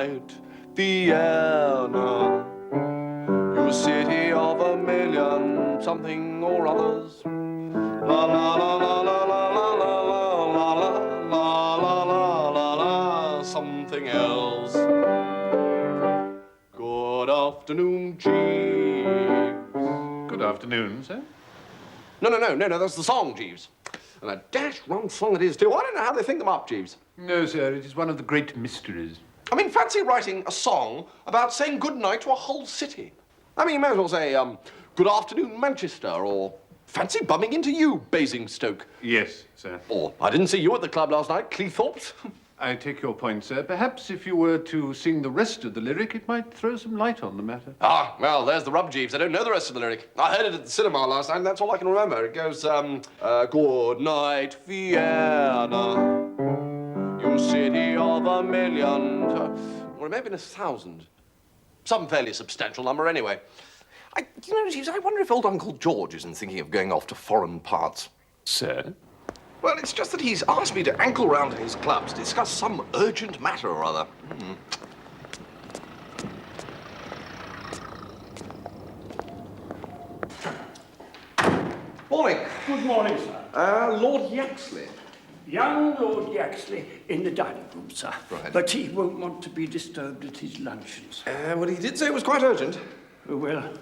night, Vienna, you city of a million something or others. La la la la la la la la la la la la la la la something else. Good afternoon, Jeeves. Good afternoon, sir. No, that's the song, Jeeves. And a dash wrong song it is, too. I don't know how they think them up, Jeeves. No, sir, it is one of the great mysteries. I mean, fancy writing a song about saying goodnight to a whole city. I mean, you may as well say, good afternoon, Manchester, or fancy bumming into you, Basingstoke. Yes, sir. Or, I didn't see you at the club last night, Cleethorpes. I take your point, sir. Perhaps if you were to sing the rest of the lyric, it might throw some light on the matter. Ah, well, there's the rub, Jeeves. I don't know the rest of the lyric. I heard it at the cinema last night, and that's all I can remember. It goes, good night, Vienna, you city of a million... Or it may have been 1,000. Some fairly substantial number, anyway. You know, Jeeves, I wonder if old Uncle George isn't thinking of going off to foreign parts. Sir? Well, it's just that he's asked me to ankle round to his club to discuss some urgent matter or other. Morning. Good morning, sir. Lord Yaxley. Young Lord Yaxley in the dining room, sir. Right. But he won't want to be disturbed at his luncheons. Well, he did say it was quite urgent. Well,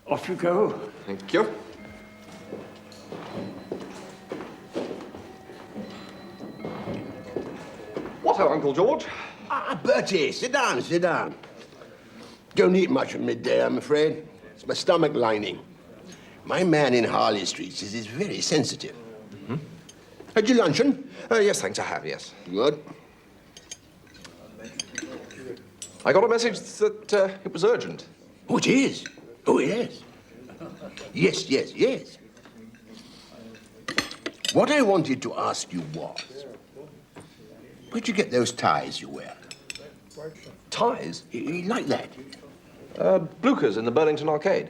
off you go. Thank you. What ho, Uncle George? Ah, Bertie, sit down, sit down. Don't eat much at midday, I'm afraid. It's my stomach lining. My man in Harley Street says it's very sensitive. Had you luncheon? Yes, thanks, I have, yes. Good. I got a message that it was urgent. Oh, it is? Oh, yes. Yes. What I wanted to ask you was, where'd you get those ties you wear? Ties? Like that? Bluchers in the Burlington Arcade.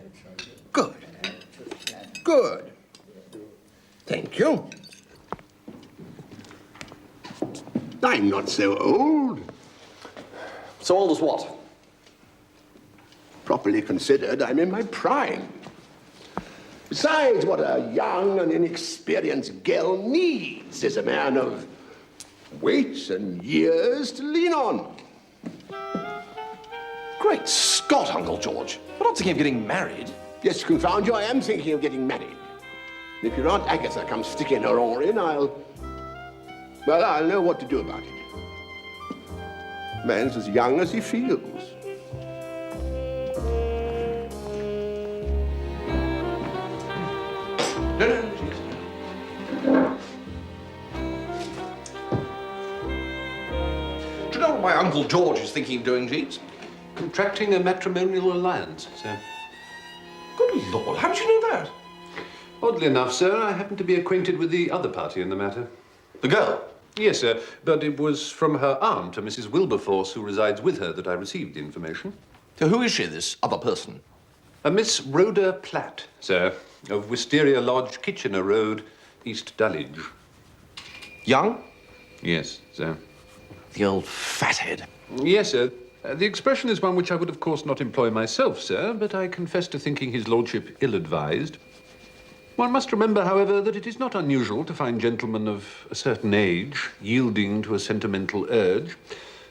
Good. Thank you. I'm not so old. So old as what? Properly considered, I'm in my prime. Besides, what a young and inexperienced girl needs is a man of weight and years to lean on. Great Scott, Uncle George. You're not thinking of getting married. Yes, confound you, I am thinking of getting married. And if your Aunt Agatha comes sticking her oar in, I'll know what to do about it. Man's as young as he feels. No, Jeeves. Do you know what my Uncle George is thinking of doing, Jeeves? Contracting a matrimonial alliance, sir. Good Lord, how did you know that? Oddly enough, sir, I happen to be acquainted with the other party in the matter. The girl? Yes, sir, but it was from her aunt, a Mrs. Wilberforce, who resides with her, that I received the information. So who is she, this other person? A Miss Rhoda Platt, sir, of Wisteria Lodge, Kitchener Road, East Dulwich. Young? Yes, sir. The old fathead. Yes, sir. The expression is one which I would, of course, not employ myself, sir, but I confess to thinking his lordship ill-advised. One must remember, however, that it is not unusual to find gentlemen of a certain age yielding to a sentimental urge.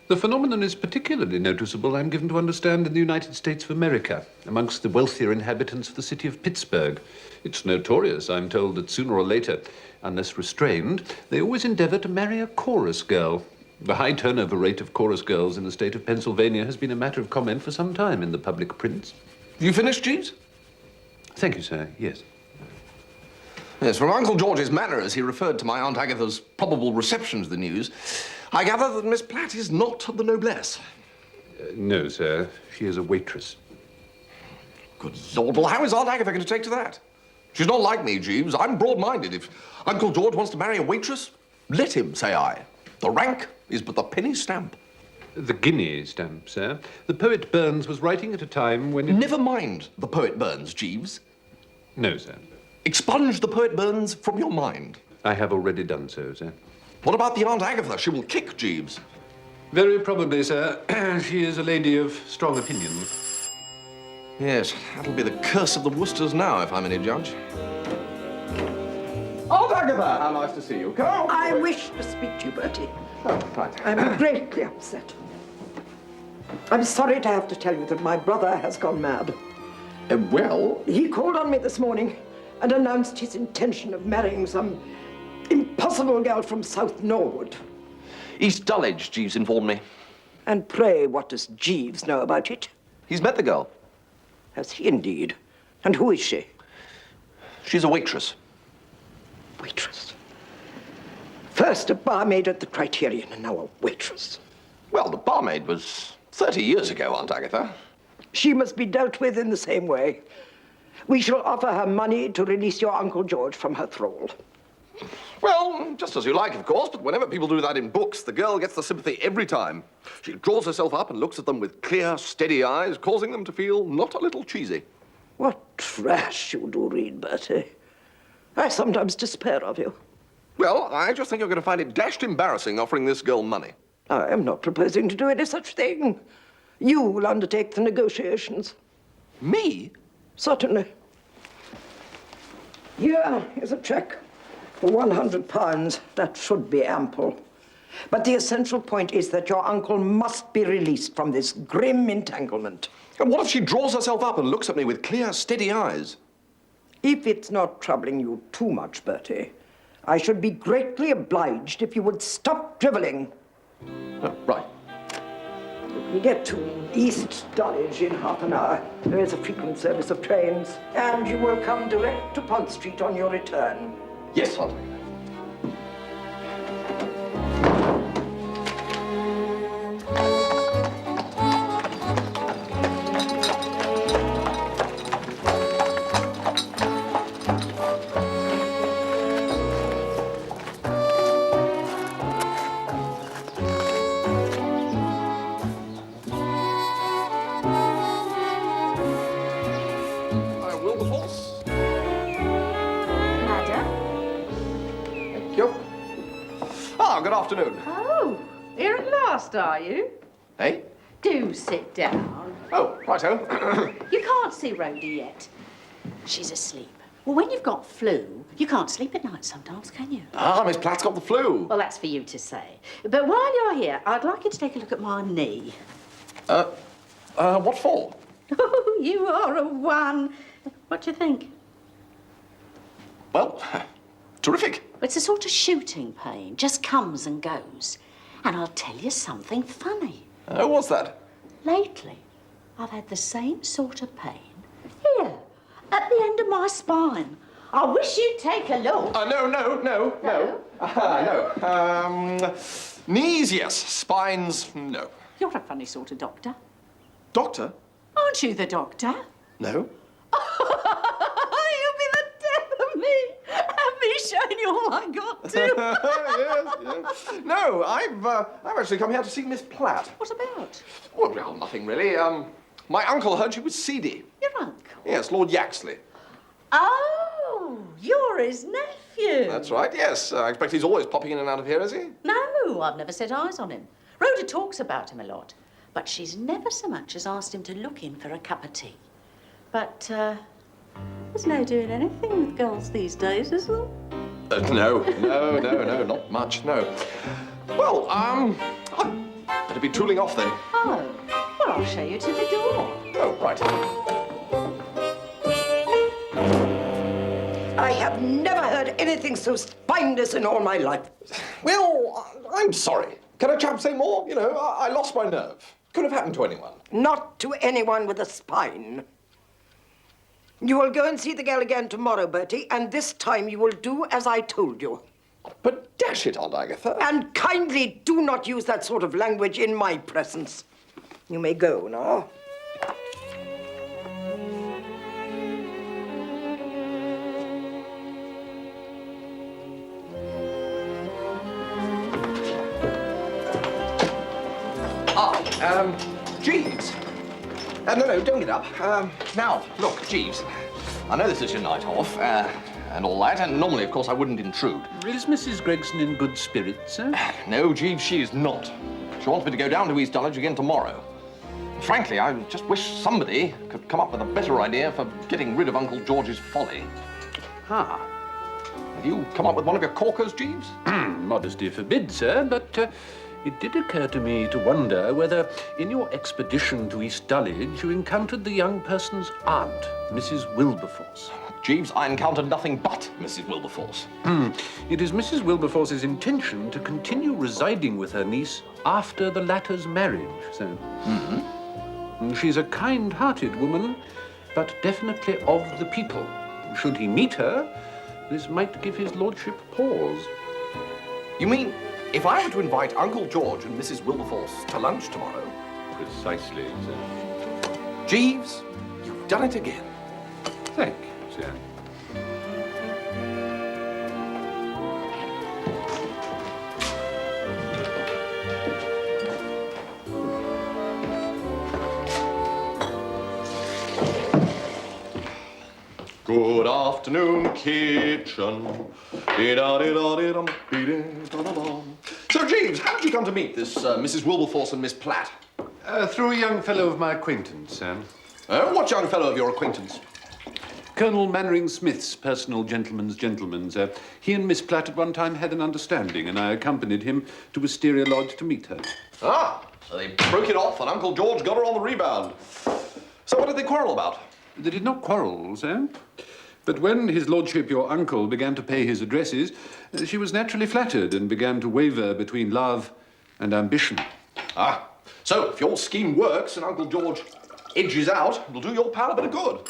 The phenomenon is particularly noticeable, I'm given to understand, in the United States of America, amongst the wealthier inhabitants of the city of Pittsburgh. It's notorious, I'm told, that sooner or later, unless restrained, they always endeavor to marry a chorus girl. The high turnover rate of chorus girls in the state of Pennsylvania has been a matter of comment for some time in the public prints. You finished, Jeeves? Thank you, sir. Yes. Yes, from Uncle George's manner as he referred to my Aunt Agatha's probable reception to the news, I gather that Miss Platt is not of the noblesse. No, sir. She is a waitress. Good Lord, well, how is Aunt Agatha going to take to that? She's not like me, Jeeves. I'm broad-minded. If Uncle George wants to marry a waitress, let him, say I. The rank is but the penny stamp. The guinea stamp, sir. The poet Burns was writing at a time when... Never mind the poet Burns, Jeeves. No, sir. Expunge the poet Burns from your mind. I have already done so, sir. What about the Aunt Agatha? She will kick, Jeeves. Very probably, sir. She is a lady of strong opinion. Yes, that'll be the curse of the Woosters now, if I'm any judge. Oh, Agatha, how nice to see you. Come on. I wish to speak to you, Bertie. Oh, right. I'm greatly upset. I'm sorry to have to tell you that my brother has gone mad. Well, He called on me this morning and announced his intention of marrying some impossible girl from South Norwood. East Dulwich, Jeeves informed me. And pray, what does Jeeves know about it? He's met the girl. Has he indeed? And who is she? She's a waitress. Waitress. First a barmaid at the Criterion, and now a waitress. Well, the barmaid was 30 years ago, Aunt Agatha. She must be dealt with in the same way. We shall offer her money to release your Uncle George from her thrall. Well, just as you like, of course, but whenever people do that in books, the girl gets the sympathy every time. She draws herself up and looks at them with clear, steady eyes, causing them to feel not a little cheesy. What trash you do read, Bertie. I sometimes despair of you. Well, I just think you're going to find it dashed embarrassing offering this girl money. I am not proposing to do any such thing. You will undertake the negotiations. Me? Certainly. Here is a cheque for £100. That should be ample. But the essential point is that your uncle must be released from this grim entanglement. And what if she draws herself up and looks at me with clear, steady eyes? If it's not troubling you too much, Bertie, I should be greatly obliged if you would stop drivelling. Oh, right. You can get to East Dulwich in half an hour. There is a frequent service of trains, and you will come direct to Pont Street on your return. Yes, Aunt. Good afternoon. Oh, here at last, are you? Hey? Do sit down. Oh, righto. You can't see Rhodey yet. She's asleep. Well, when you've got flu, you can't sleep at night sometimes, can you? Miss Platt's got the flu. Well, that's for you to say. But while you're here, I'd like you to take a look at my knee. What for? Oh, you are a one. What do you think? Well, terrific. It's a sort of shooting pain, just comes and goes. And I'll tell you something funny. What's that? Lately, I've had the same sort of pain here, at the end of my spine. I wish you'd take a look. No. Knees, yes. Spines, no. You're a funny sort of doctor. Doctor? Aren't you the doctor? No. You'll be the death of me. Have me showing you all I got to. Yes. No, I've actually come here to see Miss Platt. What about? Well, nothing really. My uncle heard she was seedy. Your uncle? Yes, Lord Yaxley. Oh, you're his nephew. That's right, yes. I expect he's always popping in and out of here, is he? No, I've never set eyes on him. Rhoda talks about him a lot, but she's never so much as asked him to look in for a cup of tea. But, there's no doing anything with girls these days, is there? No, not much, no. Well, I'd better be tooling off then. Oh, well, I'll show you to the door. Oh, right. I have never heard anything so spineless in all my life. Well, I'm sorry. Can a chap say more? You know, I lost my nerve. Could have happened to anyone. Not to anyone with a spine. You will go and see the girl again tomorrow, Bertie, and this time you will do as I told you. But dash it, Aunt Agatha. And kindly do not use that sort of language in my presence. You may go now. Jeeves. No, don't get up. Now, look, Jeeves, I know this is your night off, and all that, and normally, of course, I wouldn't intrude. Is Mrs. Gregson in good spirits, sir? No, Jeeves, she is not. She wants me to go down to East Dulwich again tomorrow. Frankly, I just wish somebody could come up with a better idea for getting rid of Uncle George's folly. Ah. Have you come up with one of your corkers, Jeeves? Modesty forbids, sir, but it did occur to me to wonder whether, in your expedition to East Dulwich, you encountered the young person's aunt, Mrs. Wilberforce. Jeeves, I encountered nothing but Mrs. Wilberforce. It is Mrs. Wilberforce's intention to continue residing with her niece after the latter's marriage, sir. She's a kind-hearted woman, but definitely of the people. Should he meet her, this might give his lordship pause. You mean, if I were to invite Uncle George and Mrs. Wilberforce to lunch tomorrow? Precisely, sir. Jeeves, you've done it again. Thank you, sir. Good afternoon, kitchen. So, Jeeves, how did you come to meet this Mrs. Wilberforce and Miss Platt? Through a young fellow of my acquaintance, sir. What young fellow of your acquaintance? Colonel Mannering Smith's personal gentleman's gentleman, sir. He and Miss Platt at one time had an understanding, and I accompanied him to Wisteria Lodge to meet her. Ah, so they broke it off and Uncle George got her on the rebound. So what did they quarrel about? They did not quarrel, sir. But when his lordship, your uncle, began to pay his addresses, she was naturally flattered and began to waver between love and ambition. Ah, so if your scheme works and Uncle George edges out, it'll do your pal a bit of good.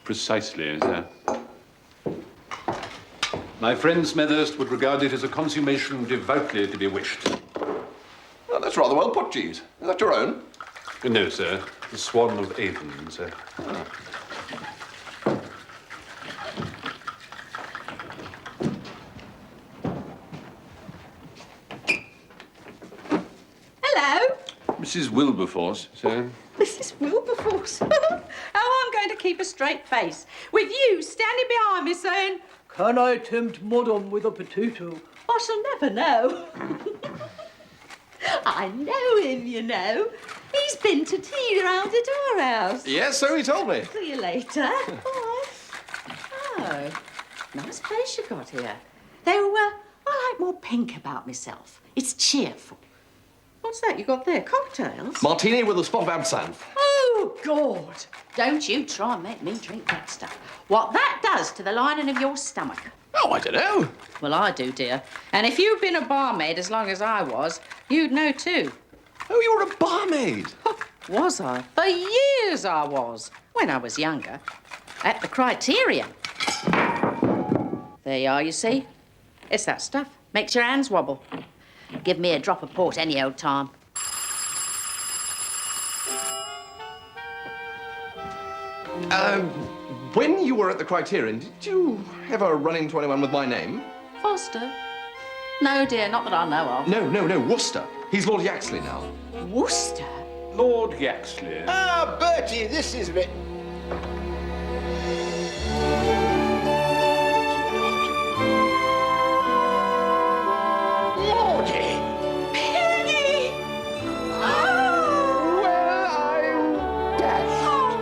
Precisely, sir. My friend Smethurst would regard it as a consummation devoutly to be wished. Well, that's rather well put, Jeeves. Is that your own? No, sir. The Swan of Avon, sir. Ah. Hello, Mrs. Wilberforce, sir. Mrs. Wilberforce. Oh, I'm going to keep a straight face with you standing behind me saying, Can I tempt Madam with a potato? I shall never know. I know him, you know. He's been to tea round at our house. Yes, so he told me. See you later. Bye. Oh, nice place you got here. Though, I like more pink about myself. It's cheerful. What's that you got there? Cocktails? Martini with a spot of absinthe. Oh, God. Don't you try and make me drink that stuff. What that does to the lining of your stomach. Oh, I don't know. Well, I do, dear. And if you've been a barmaid as long as I was, you'd know too. Oh, you were a barmaid. Was I? For years I was. When I was younger. At the Criterion. There you are, you see. It's that stuff. Makes your hands wobble. Give me a drop of port any old time. When you were at the Criterion, did you ever run into anyone with my name? Foster? No, dear, not that I know of. No, Wooster. He's Lord Yaxley now. Wooster? Lord Yaxley. Ah, Bertie, this is it. Lordy! Peggy! Well, I'm dashed.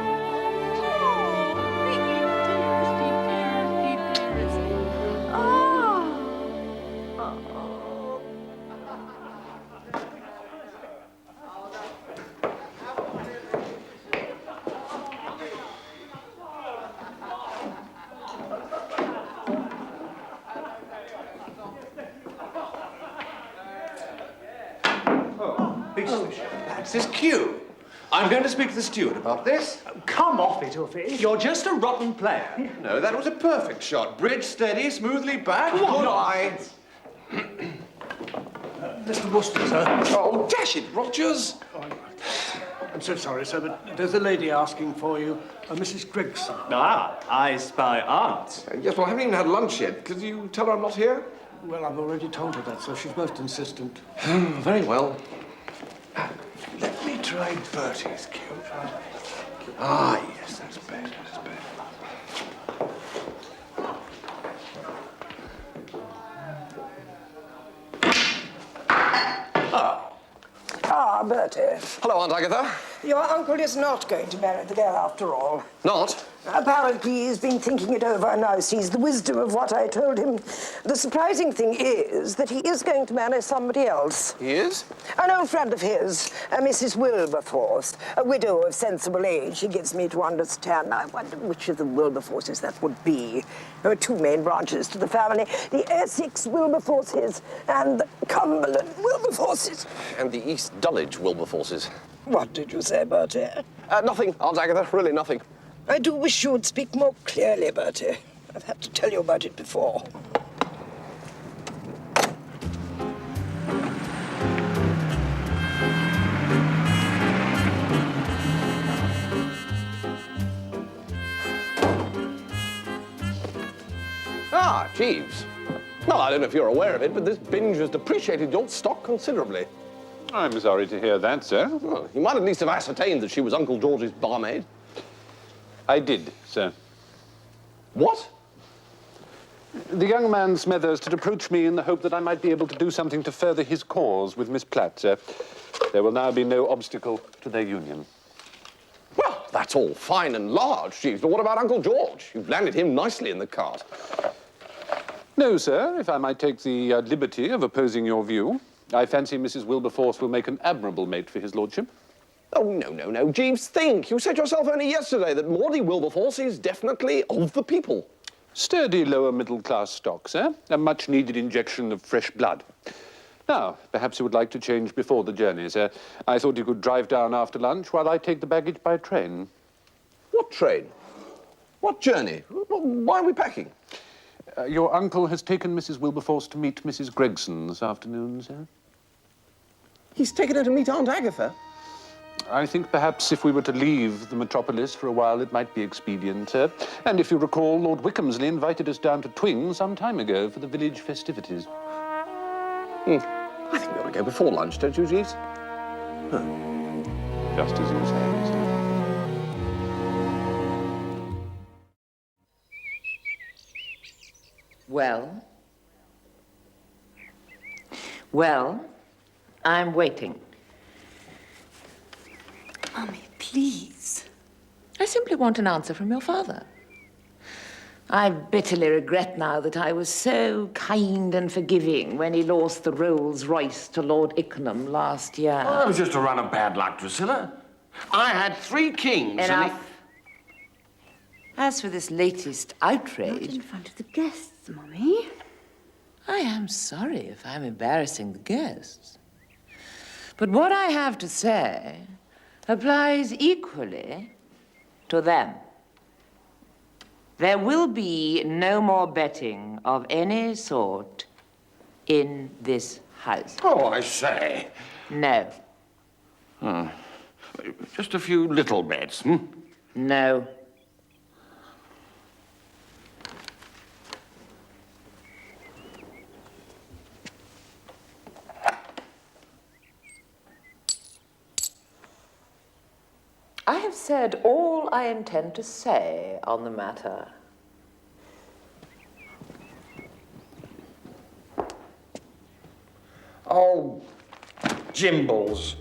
That's his cue. I'm going to speak to the steward about this. Come off it, Uffy. You're just a rotten player. No, that was a perfect shot. Bridge steady, smoothly back. Good eye. Mr. Wooster, sir. Oh, dash it, Rogers. I'm so sorry, sir, but there's a lady asking for you, Mrs. Gregson. Ah, I spy aunt. Yes, well, I haven't even had lunch yet. Could you tell her I'm not here? Well, I've already told her that, so she's most insistent. Very well. Let me try Bertie's cue. Ah, yes, that's better, that's better. Ah, Bertie. Hello, Aunt Agatha. Your uncle is not going to marry the girl after all. Not? Apparently, he's been thinking it over and now sees the wisdom of what I told him. The surprising thing is that he is going to marry somebody else. He is? An old friend of his, a Mrs. Wilberforce, a widow of sensible age, he gives me to understand. I wonder which of the Wilberforces that would be. There are two main branches to the family, the Essex Wilberforces and the Cumberland Wilberforces. And the East Dulwich Wilberforces. What did you say, Bertie? Nothing, Aunt Agatha, really nothing. I do wish you would speak more clearly, Bertie. I've had to tell you about it before. Ah, Jeeves. Well, I don't know if you're aware of it, but this binge has depreciated your stock considerably. I'm sorry to hear that, sir. Well, you might at least have ascertained that she was Uncle George's barmaid. I did, sir. What? The young man Smethurst had approached me in the hope that I might be able to do something to further his cause with Miss Platt, sir. There will now be no obstacle to their union. Well, that's all fine and large, Jeeves, but what about Uncle George? You've landed him nicely in the cart. No, sir, if I might take the liberty of opposing your view. I fancy Mrs. Wilberforce will make an admirable mate for his lordship. Oh, no, Jeeves, think. You said yourself only yesterday that Maudie Wilberforce is definitely of the people. Sturdy lower middle class stock, sir. A much needed injection of fresh blood. Now, perhaps you would like to change before the journey, sir. I thought you could drive down after lunch while I take the baggage by train. What train? What journey? Why are we packing? Your uncle has taken Mrs. Wilberforce to meet Mrs. Gregson this afternoon, sir. He's taken her to meet Aunt Agatha? I think perhaps if we were to leave the metropolis for a while, it might be expedient, sir. And if you recall, Lord Wickhamsley invited us down to Twing some time ago for the village festivities. I think we ought to go before lunch, don't you, Jeeves? Just as you say, sir. Well? Well, I'm waiting. Mummy, please. I simply want an answer from your father. I bitterly regret now that I was so kind and forgiving when he lost the Rolls-Royce to Lord Ickenham last year. Oh, that was just a run of bad luck, Drusilla. I had 3 kings. Enough. As for this latest outrage... Not in front of the guests, Mummy. I am sorry if I'm embarrassing the guests. But what I have to say applies equally to them. There will be no more betting of any sort in this house. Oh, I say. No. Just a few little bets, No. I have said all I intend to say on the matter. Oh, Jimbles.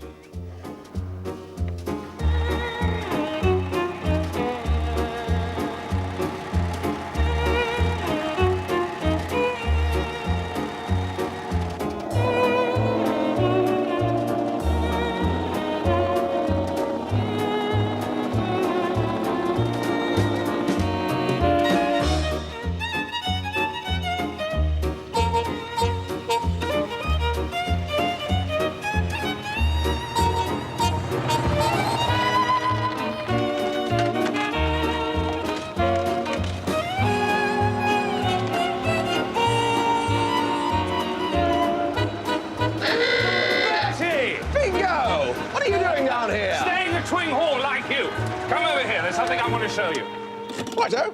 Twing Hall like you. Come over here. There's something I want to show you. Righto.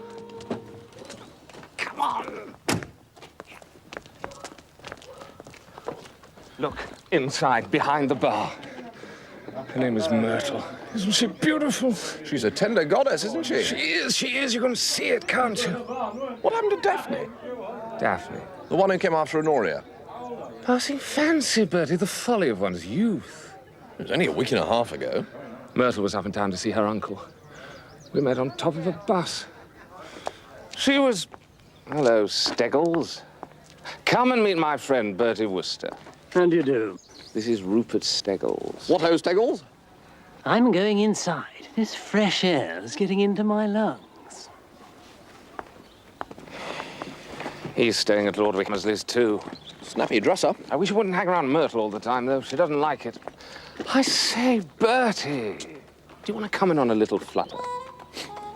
Come on. Look, inside, behind the bar. Her name is Myrtle. Isn't she beautiful? She's a tender goddess, isn't she? She is. You can see it, can't you? What happened to Daphne? Daphne. The one who came after Honoria. Passing fancy, Bertie, the folly of one's youth. It was only a week and a half ago. Myrtle was up in town to see her uncle. We met on top of a bus. She was... Hello, Steggles. Come and meet my friend, Bertie Wooster. How do you do? This is Rupert Steggles. What, ho, Steggles? I'm going inside. This fresh air is getting into my lungs. He's staying at Lord Wickhamsley's, too. Snappy dresser. I wish you wouldn't hang around Myrtle all the time, though. She doesn't like it. I say, Bertie, do you want to come in on a little flutter?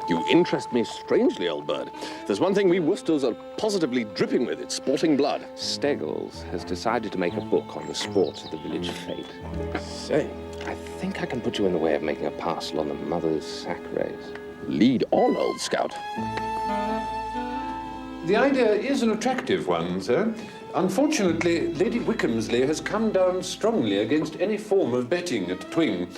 You interest me strangely, old bird. There's one thing we Woosters are positively dripping with. It's sporting blood. Steggles has decided to make a book on the sports of the village fete. Say, I think I can put you in the way of making a parcel on the mother's sack race. lead on, old scout. The idea is an attractive one, sir. Unfortunately, Lady Wickhamsley has come down strongly against any form of betting at Twing.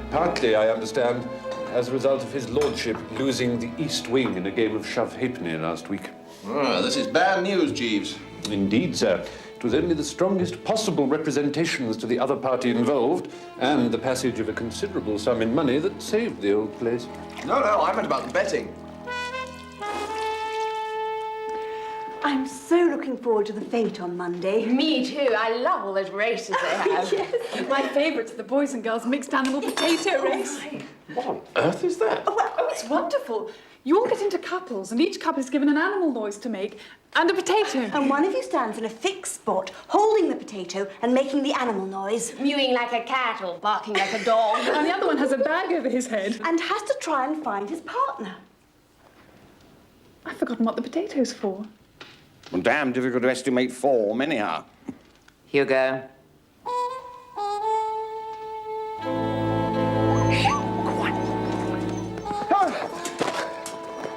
Partly, I understand, as a result of his lordship losing the East Wing in a game of shove-halfpenny last week. Ah, this is bad news, Jeeves. Indeed, sir. It was only the strongest possible representations to the other party involved and the passage of a considerable sum in money that saved the old place. No, I meant about the betting. I'm so looking forward to the fete on Monday. Me too. I love all those races they have. Yes. My favourite's the boys and girls mixed animal potato race. What on earth is that? Oh, it's wonderful. You all get into couples, and each couple is given an animal noise to make and a potato. And one of you stands in a fixed spot, holding the potato and making the animal noise. Mewing like a cat or barking like a dog. And the other one has a bag over his head. And has to try and find his partner. I've forgotten what the potato's for. Well, damn difficult to estimate form, anyhow. Hugo.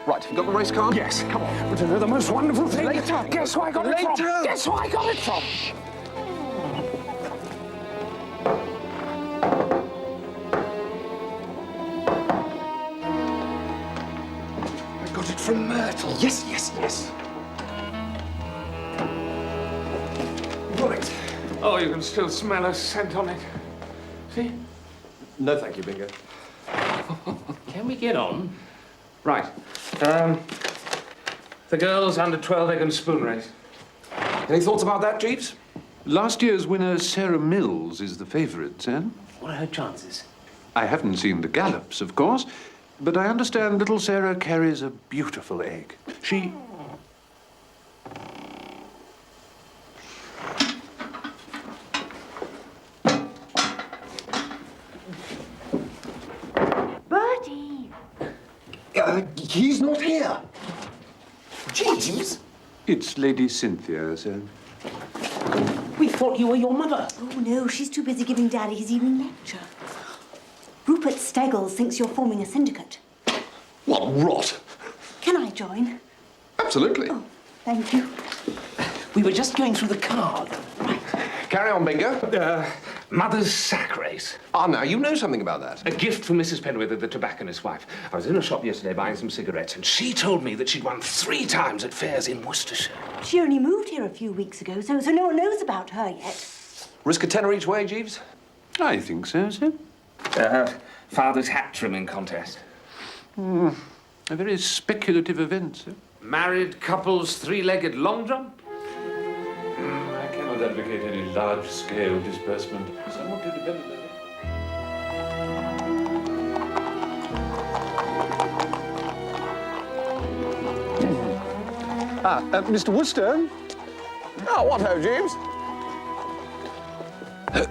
Right, you got the race card? Yes, come on. But you know the most wonderful thing? Later. Guess who I got it from? Guess who I got it from? I got it from Myrtle. Yes. Right. Oh, you can still smell a scent on it. See? No, thank you, Bingo. Can we get on? Right. The girls under 12 egg and spoon race. Any thoughts about that, Jeeves? Last year's winner, Sarah Mills, is the favourite, sir. What are her chances? I haven't seen the gallops, of course, but I understand little Sarah carries a beautiful egg. She... Bertie! He's not here. Jeeves? It's Lady Cynthia, sir. We thought you were your mother. Oh, no, she's too busy giving Daddy his evening lecture. Rupert Steggles thinks you're forming a syndicate. What rot. Can I join? Absolutely. Oh, thank you. We were just going through the card. Carry on, Bingo. Mother's sack race. Ah, now, you know something about that. A gift from Mrs. Penwether, the tobacconist's wife. I was in a shop yesterday buying some cigarettes, and she told me that she'd won 3 times at fairs in Worcestershire. She only moved here a few weeks ago, so no one knows about her yet. Risk a tenner each way, Jeeves? I think so, sir. Father's hat trimming contest. A very speculative event, sir. Married couples 3-legged long jump. I cannot advocate any large-scale disbursement. Somewhat too dependent on it. Mr. Wooster? Oh, what ho, Jeeves?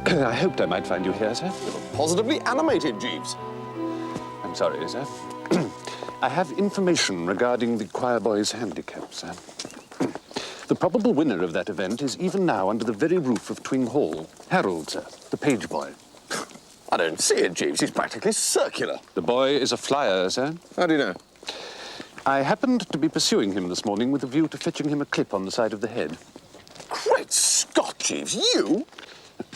I hoped I might find you here, sir. Positively animated, Jeeves. I'm sorry, sir. I have information regarding the choir boy's handicap, sir. The probable winner of that event is even now under the very roof of Twing Hall. Harold, sir, the page boy. I don't see it, Jeeves. He's practically circular. The boy is a flyer, sir. How do you know? I happened to be pursuing him this morning with a view to fetching him a clip on the side of the head. Great Scott, Jeeves, you?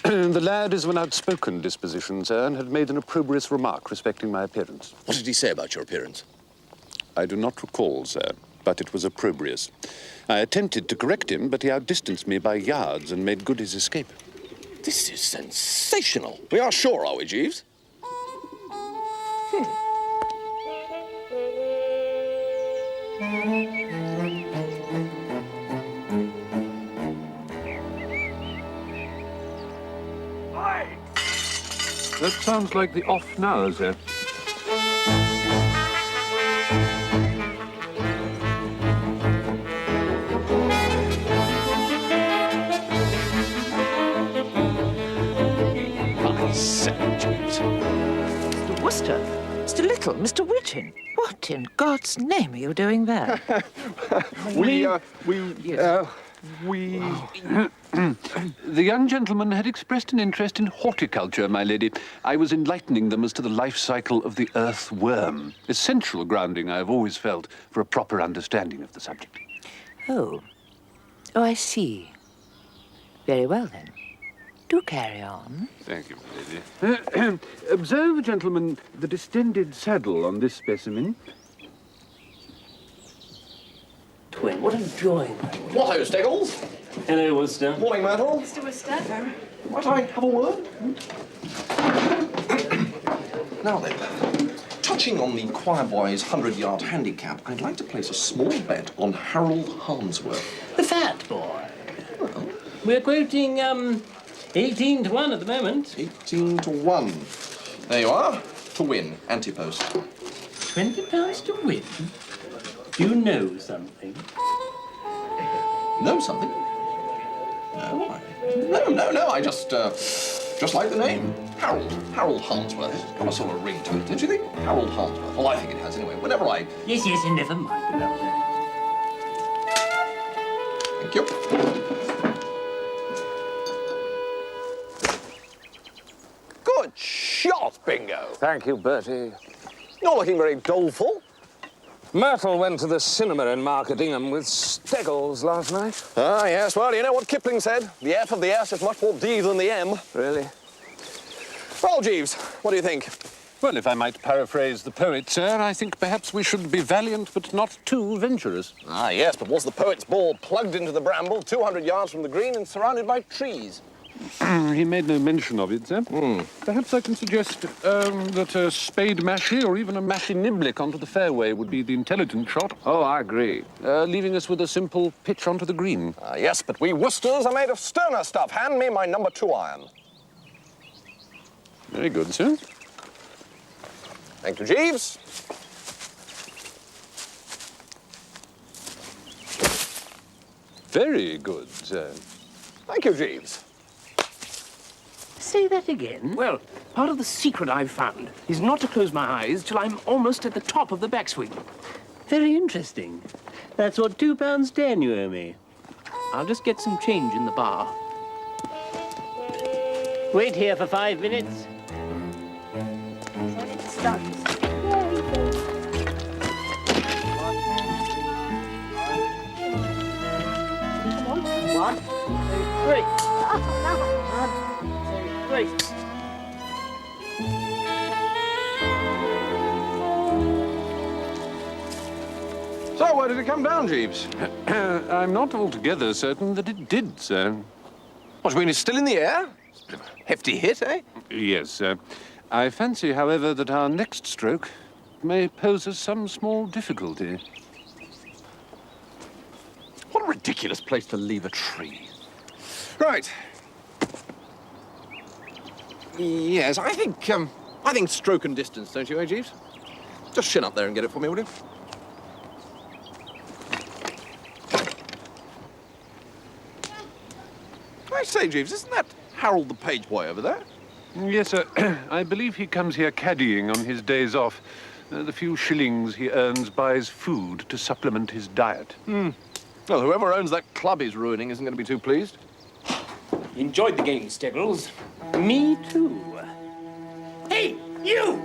The lad is of an outspoken disposition, sir, and had made an opprobrious remark respecting my appearance. What did he say about your appearance? I do not recall, sir. but it was opprobrious. I attempted to correct him, but he outdistanced me by yards and made good his escape. This is sensational. We are sure, are we, Jeeves? That sounds like the off now, sir. Mr. Wooster, Mr. Little, Mr. Whitting. What in God's name are you doing there? The young gentleman had expressed an interest in horticulture, my lady. I was enlightening them as to the life cycle of the earthworm. Essential grounding, I have always felt, for a proper understanding of the subject. Oh. Oh, I see. Very well, then. Do carry on. Thank you, my lady. Observe, gentlemen, the distended saddle on this specimen. Twing, what a drawing. What ho, Steggles? Hello, Wooster. Morning, Myrtle. Mr. Wooster. Might I have a word? Now then, touching on the choir boy's 100-yard handicap, I'd like to place a small bet on Harold Harmsworth. The fat boy. We're quoting, 18 to 1 at the moment. 18 to 1. There you are. To win. Anti-post. £20 to win? You know something? Know something? No, I just like the name. Harold Harmsworth. It's got a sort of ring to it, don't you think? Harold Harmsworth. Well, I think it has anyway. Whenever I... Yes, and never mind about that. Thank you. Good shot, Bingo. Thank you, Bertie. You're looking very doleful. Myrtle went to the cinema in Market Ingham with Steggles last night. Ah, yes. Well, you know what Kipling said? The F of the S is much more D than the M. Really? Well, Jeeves, what do you think? Well, if I might paraphrase the poet, sir, I think perhaps we should be valiant but not too venturous. Ah, yes, but was the poet's ball plugged into the bramble 200 yards from the green and surrounded by trees? He made no mention of it, sir. Perhaps I can suggest that a spade mashie or even a mashie niblick onto the fairway would be the intelligent shot. Oh, I agree. Leaving us with a simple pitch onto the green. Ah, yes, but we Woosters are made of sterner stuff. Hand me my number 2 iron. Very good, sir. Thank you, Jeeves. Very good, sir. Thank you, Jeeves. Say that again. Well, part of the secret I've found is not to close my eyes till I'm almost at the top of the backswing. Very interesting. That's what £2.10 you owe me. I'll just get some change in the bar. Wait here for 5 minutes. One, 2, 3. Great. So, where did it come down, Jeeves? I'm not altogether certain that it did, sir. What do you mean, it's still in the air? It's a bit of a hefty hit, eh? Yes, sir. I fancy, however, that our next stroke may pose us some small difficulty. What a ridiculous place to leave a tree. Right. Yes, I think stroke and distance, don't you, eh, Jeeves? Just shin up there and get it for me, will you? I say, Jeeves, isn't that Harold the page boy over there? Yes, sir. I believe he comes here caddying on his days off. The few shillings he earns buys food to supplement his diet. Well, whoever owns that club he's ruining isn't going to be too pleased. Enjoyed the game, Steggles. Me too. Hey, you!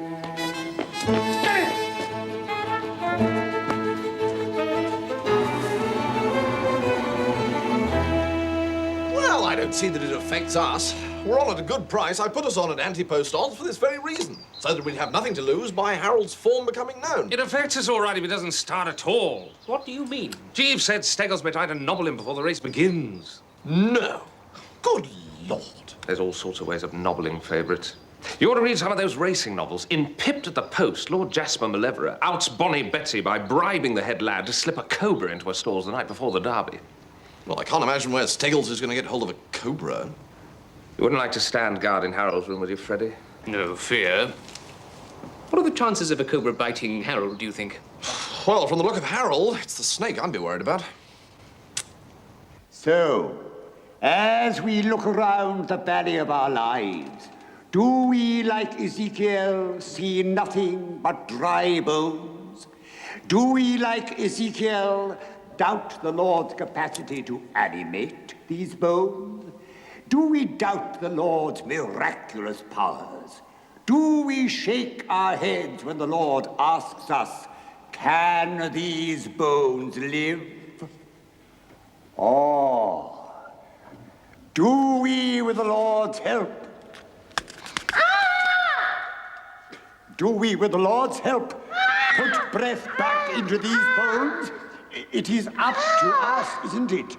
Well, I don't see that it affects us. We're on at a good price. I put us on at anti-post odds for this very reason, so that we'd have nothing to lose by Harold's form becoming known. It affects us all right if it doesn't start at all. What do you mean? Jeeves said Steggles may try to nobble him before the race begins. No. Good Lord. There's all sorts of ways of nobbling favourites. You ought to read some of those racing novels. In Pipped at the Post, Lord Jasper Malevera outs Bonnie Betsy by bribing the head lad to slip a cobra into her stalls the night before the Derby. Well, I can't imagine where Steggles is going to get hold of a cobra. You wouldn't like to stand guard in Harold's room, would you, Freddie? No fear. What are the chances of a cobra biting Harold, do you think? Well, from the look of Harold, it's the snake I'd be worried about. So, as we look around the valley of our lives, do we, like Ezekiel, see nothing but dry bones? Do we, like Ezekiel, doubt the Lord's capacity to animate these bones? Do we doubt the Lord's miraculous powers? Do we shake our heads when the Lord asks us, can these bones live? Or do we, with the Lord's help, with the Lord's help, put breath back into these bones? It is up to us, isn't it?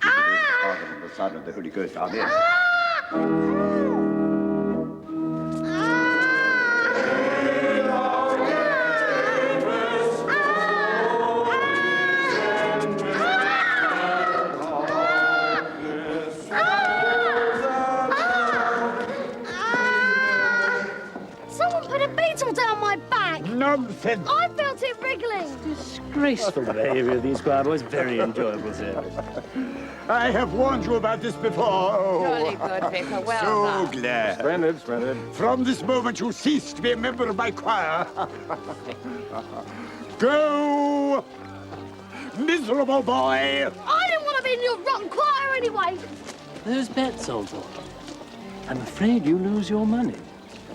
The Father and the Son and the Holy Ghost, amen. Someone put a beetle down my back. Nonsense. I felt it wriggling. Disgraceful behaviour of these choir boys. Very enjoyable service. I have warned you about this before. Jolly good, Vicar. Well so done. glad. Splendid, splendid. From this moment, you cease to be a member of my choir. Go, miserable boy. I didn't want to be in your rotten choir anyway. Those bets, old boy. I'm afraid you lose your money.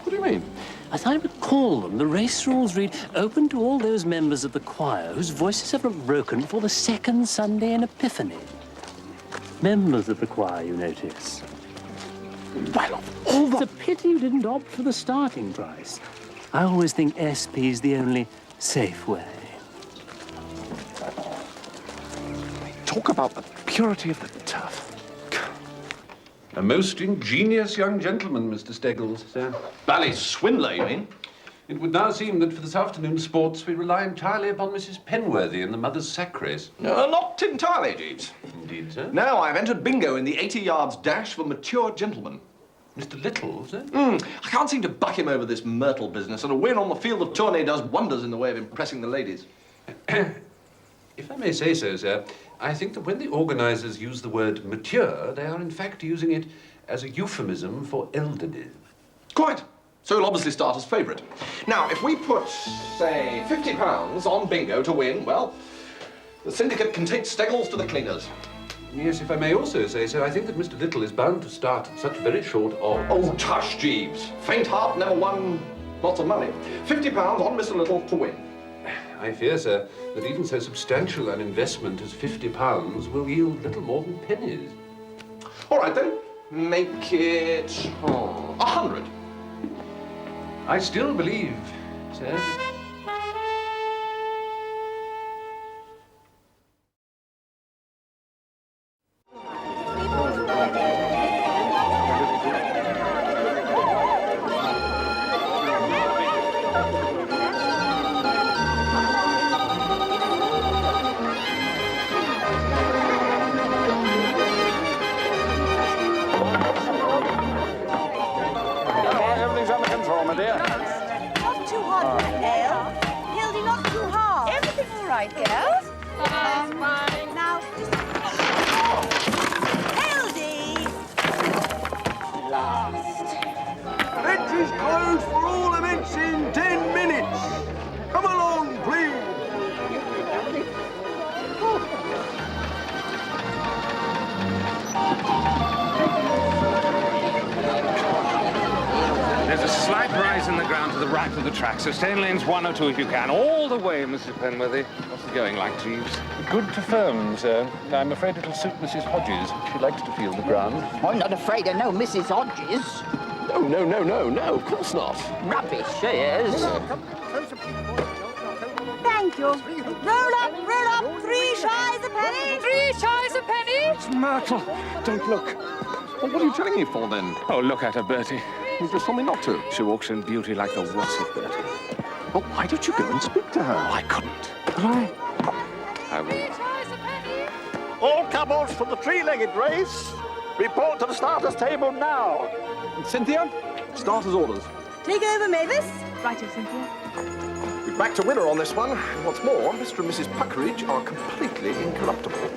What do you mean? As I recall them, the race rules read, open to all those members of the choir whose voices have not broken before the second Sunday in Epiphany. Members of the choir, you notice. Well, It's a pity you didn't opt for the starting price. I always think SP's the only safe way. Talk about the purity of the turf. A most ingenious young gentleman, Mr. Steggles, sir. Bally swindler, you mean? It would now seem that for this afternoon's sports we rely entirely upon Mrs. Penworthy and the Mother's Sack race. No, not entirely, Jeeves. Indeed, sir. No, I've entered bingo in the 80 yards dash for mature gentlemen. Mr. Little, sir? I can't seem to buck him over this Myrtle business, and a win on the field of tourney does wonders in the way of impressing the ladies. If I may say so, sir, I think that when the organisers use the word mature, they are in fact using it as a euphemism for elderly. Quite. So he'll obviously start as favourite. Now, if we put, say, £50 on bingo to win, well, the syndicate can take Steggles to the cleaners. Yes, if I may also say so, I think that Mr. Little is bound to start at such very short odds. Oh, tush, Jeeves. Faint heart never won lots of money. £50 on Mr. Little to win. I fear, sir, that even so substantial an investment as £50 will yield little more than pennies. All right, then. Make it 100. I still believe, sir. Everything's under control, my dear. Not too hard, slight rise in the ground to the right of the track, so stay in lanes 1 or 2 if you can. All the way, Mr. Penworthy. What's the going like, Jeeves? Good to firm, sir. I'm afraid it'll suit Mrs. Hodges. She likes to feel the ground. I'm not afraid of no Mrs. Hodges. No, of course not. Rubbish, she is. Thank you. Roll up, 3 shies a penny. 3 shies a penny. It's Myrtle. Don't look. Well, what are you telling me for, then? Oh, look at her, Bertie. You just told me not to. She walks in beauty like the what's it, Bertie. Well, why don't you go and speak to her? Oh, I couldn't. Could I will. All couples for the three-legged race, report to the starters' table now. And Cynthia, starters' orders. Take over, Mavis. Righto, Cynthia. We're back to winner on this one. What's more, Mr. and Mrs. Puckeridge are completely incorruptible.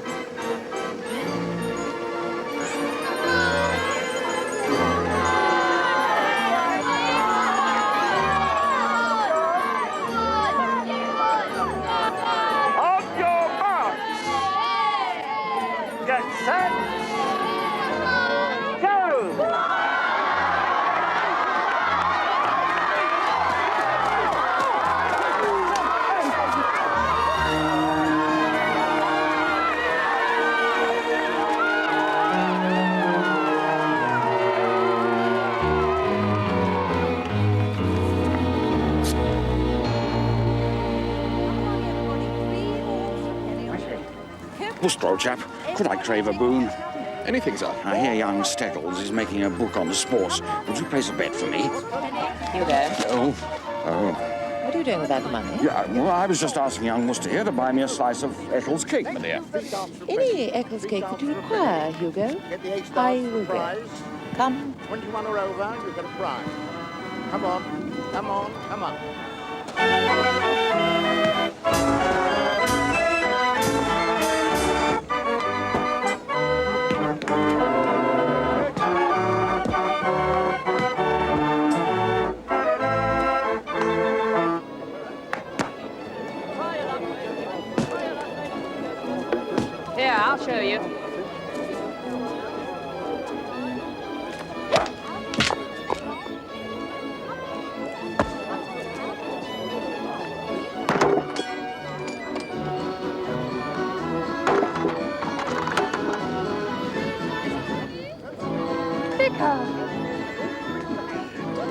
On your marks. Get set. Go. Wooster, old chap, could I crave a boon? Anything, sir. I hear young Steggles is making a book on the sports. Would you place a bet for me? Hugo, Oh. what are you doing with that money? Yeah, well, I was just asking young Wooster here to buy me a slice of Eccles cake, my dear. Any Eccles cake that you require, Hugo. I will go. Come. 21 or over, you get a prize. Come on. Here, I'll show you.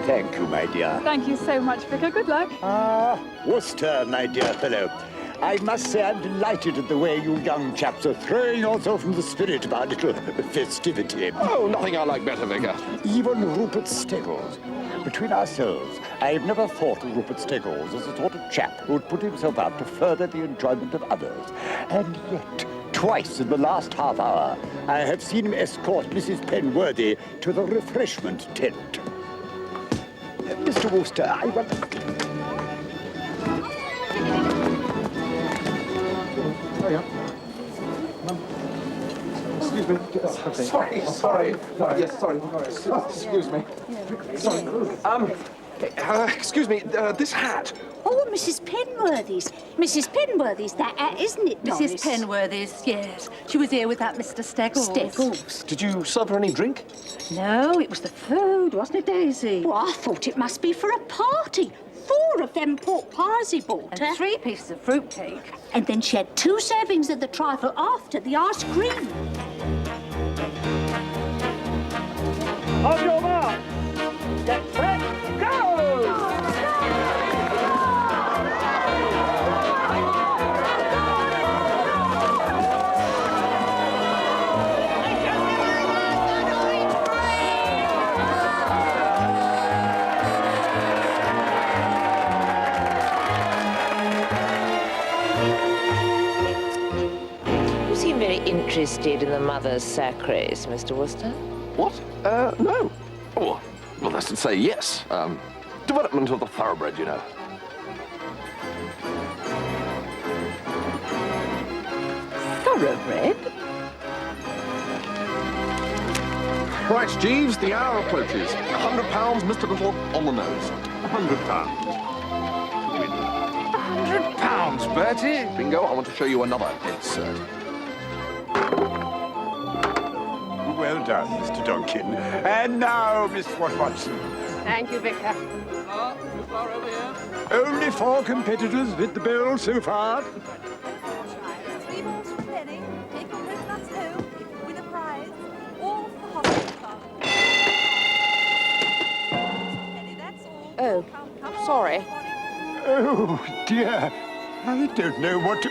Thank you, my dear. Thank you so much, Vicar. Good luck. Wooster, my dear fellow. I must say I'm delighted at the way you young chaps are throwing yourself in the spirit of our little festivity. Oh, nothing I like better, Vicar. Even Rupert Steggles. Between ourselves, I've never thought of Rupert Steggles as the sort of chap who would put himself out to further the enjoyment of others. And yet, twice in the last half hour, I have seen him escort Mrs. Penworthy to the refreshment tent. Mr. Wooster, I want... Excuse me. Sorry. Yes, sorry. Excuse me. Sorry. Excuse me, this hat. Oh, Mrs. Penworthy's. Mrs. Penworthy's that hat, isn't it, Doris? Mrs. Penworthy's, yes. She was here with that Mr. Steggles. Steggles. Did you serve her any drink? No, it was the food, wasn't it, Daisy? Well, I thought it must be for a party. 4 of them pork pies he bought her. And 3 pieces of fruit cake. And then she had 2 servings of the trifle after the ice cream. On your mark. Get set. Go! You seem very interested in the mother's sack race, Mr. Wooster. What? No. Oh, well, that's to say yes. Development of the thoroughbred, you know. Thoroughbred? Right, Jeeves, the hour approaches. £100, Mr. Little, on the nose. £100. £100, Bertie? Bingo, I want to show you another insert. Well done, Mr. Donkin. And now, Miss Watson, Thank you, Vicar. Too far over here. Only 4 competitors hit the barrel so far. 3 balls for a penny. Take your coconuts home. If you win a prize, all for the hospital fund. Penny, that's all. Oh, Come sorry. Oh, dear. I don't know what to...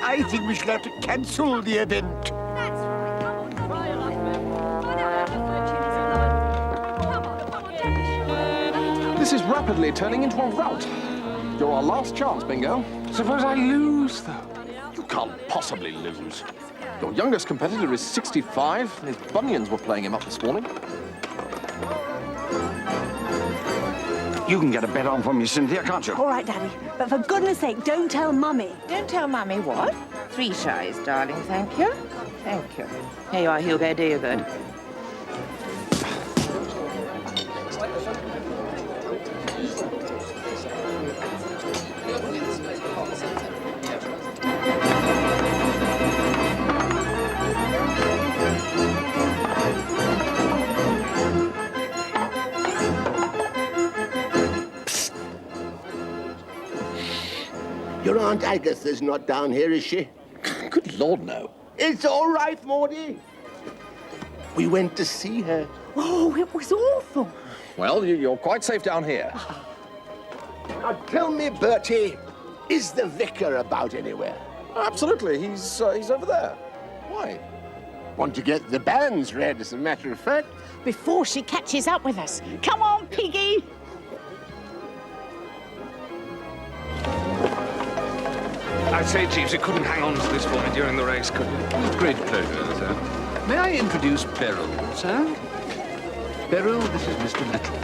I think we shall have to cancel the event. That's right. Come on, Bobby. This is rapidly turning into a rout. You're our last chance, Bingo. Suppose I lose, though. You can't possibly lose. Your youngest competitor is 65, and his bunions were playing him up this morning. You can get a bet on for me, Cynthia, can't you? All right, Daddy. But for goodness sake, don't tell Mummy. Don't tell Mummy what? 3 shies, darling, thank you. Thank you. Here you are, Hugo, do you good. Your Aunt Agatha's not down here, is she? Good Lord, no. It's all right, Maudie. We went to see her. Oh, it was awful. Well, you're quite safe down here. Now tell me, Bertie, is the vicar about anywhere? Absolutely. He's over there. Why? Want to get the banns read, as a matter of fact. Before she catches up with us. Come on, Piggy. I say, Jeeves, you couldn't hang on to this for me during the race, could you? With great pleasure, sir. May I introduce Beryl, sir? Beryl, this is Mr. Little.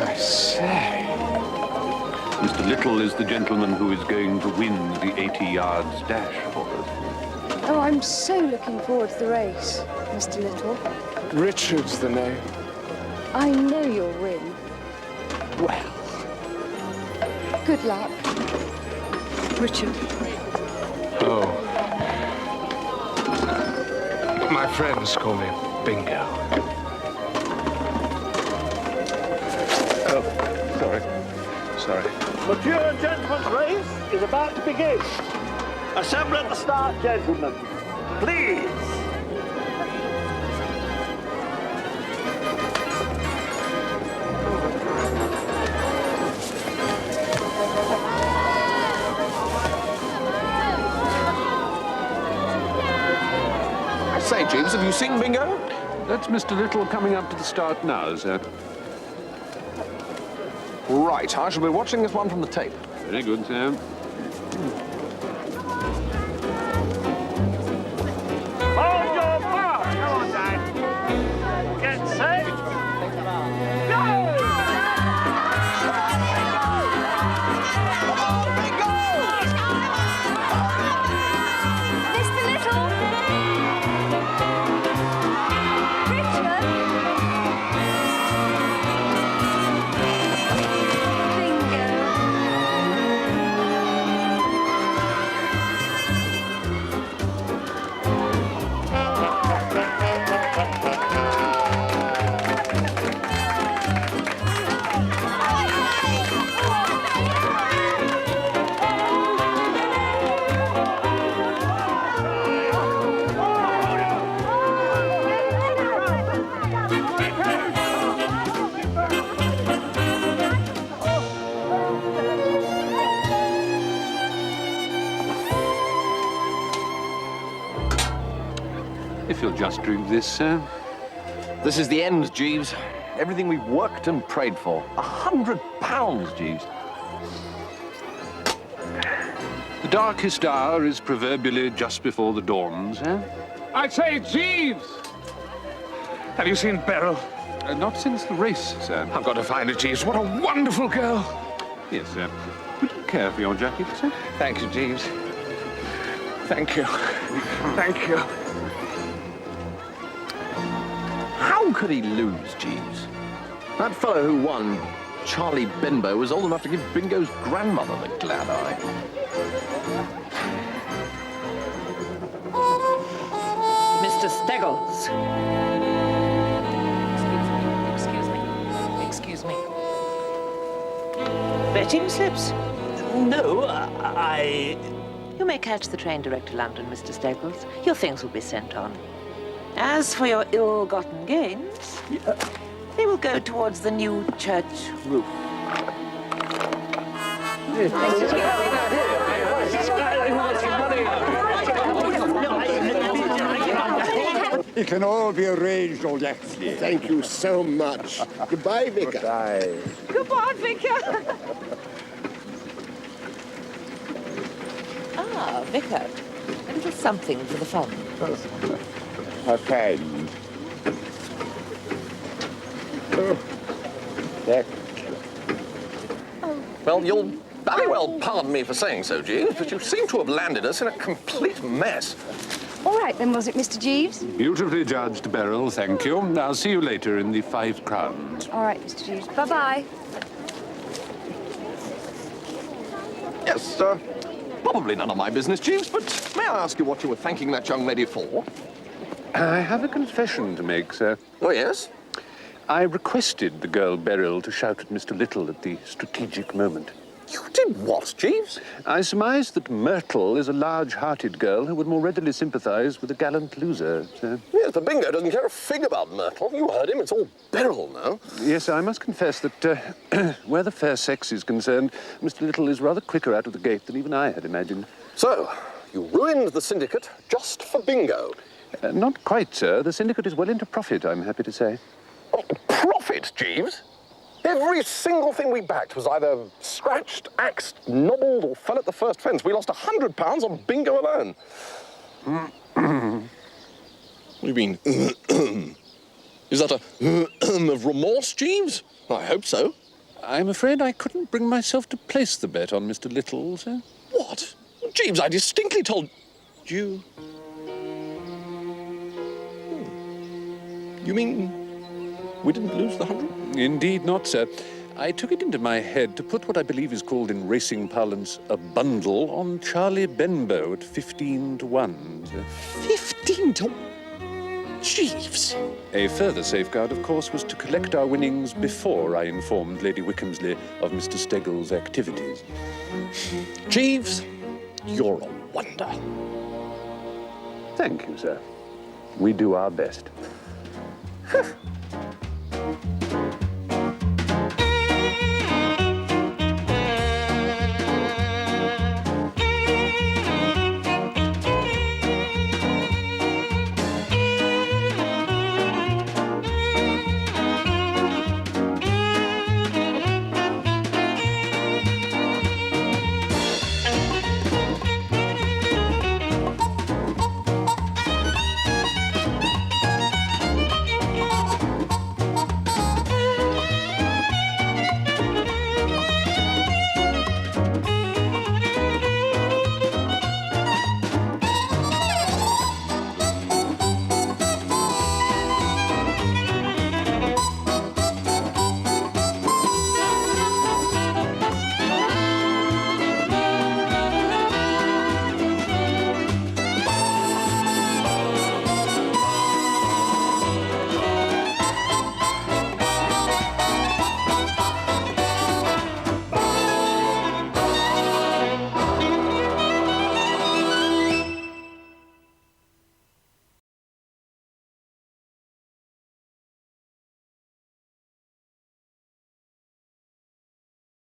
I say. Mr. Little is the gentleman who is going to win the 80 yards dash for us. Oh, I'm so looking forward to the race, Mr. Little. Richard's the name. I know you'll win. Well. Good luck. Richard. Oh. My friends call me Bingo. Oh, sorry. Mature and gentlemen's race is about to begin. Assemble at the start, gentlemen. Please. Say, Jeeves, have you seen Bingo? That's Mr. Little coming up to the start now, sir. Right, I shall be watching this one from the tape. Very good, sir. Hold your mark. Come on, Dan. Get set. Go! Mr. Little. If you'll just drink this, sir. This is the end, Jeeves. Everything we've worked and prayed for. £100, Jeeves. The darkest hour is proverbially just before the dawn, sir. I say, Jeeves! Have you seen Beryl? Not since the race, sir. I've got to find her, Jeeves. What a wonderful girl. Yes, sir. Would you care for your jacket, sir? Thank you, Jeeves. Thank you. Thank you. How could he lose, Jeeves? That fellow who won, Charlie Benbow, was old enough to give Bingo's grandmother the glad eye. Mr. Steggles. Excuse me. betting slips? No, I... You may catch the train direct to London, Mr. Steggles. Your things will be sent on. As for your ill-gotten gains, they will go towards the new church roof. It can all be arranged, old Yaxley. Thank you so much. Goodbye, Vicar. Goodbye. Goodbye, Vicar. Ah, Vicar. A little something for the fun. Her friend. Well, you'll very well pardon me for saying so, Jeeves, but you seem to have landed us in a complete mess. All right, then, was it, Mr. Jeeves? Beautifully judged, Beryl, thank you. I'll see you later in the 5 crowns. All right, Mr. Jeeves. Bye-bye. Yes, probably none of my business, Jeeves, but may I ask you what you were thanking that young lady for? I have a confession to make, sir. Oh, yes? I requested the girl Beryl to shout at Mr. Little at the strategic moment. You did what, Jeeves? I surmised that Myrtle is a large-hearted girl who would more readily sympathize with a gallant loser, sir. Yes, but Bingo doesn't care a fig about Myrtle. You heard him. It's all Beryl now. Yes, I must confess that where the fair sex is concerned, Mr. Little is rather quicker out of the gate than even I had imagined. So, you ruined the syndicate just for Bingo? Not quite, sir. The syndicate is well into profit, I'm happy to say. Oh, profit, Jeeves? Every single thing we backed was either scratched, axed, nobbled, or fell at the first fence. We lost £100 on Bingo alone. What do you mean? Is that a of remorse, Jeeves? I hope so. I'm afraid I couldn't bring myself to place the bet on Mr. Little, sir. What? Jeeves, I distinctly told you... You mean we didn't lose the 100? Indeed not, sir. I took it into my head to put what I believe is called in racing parlance a bundle on Charlie Benbow at 15 to 1, sir. 15 to 1? Jeeves! A further safeguard, of course, was to collect our winnings before I informed Lady Wickhamsley of Mr. Steggles' activities. Jeeves, you're a wonder. Thank you, sir. We do our best.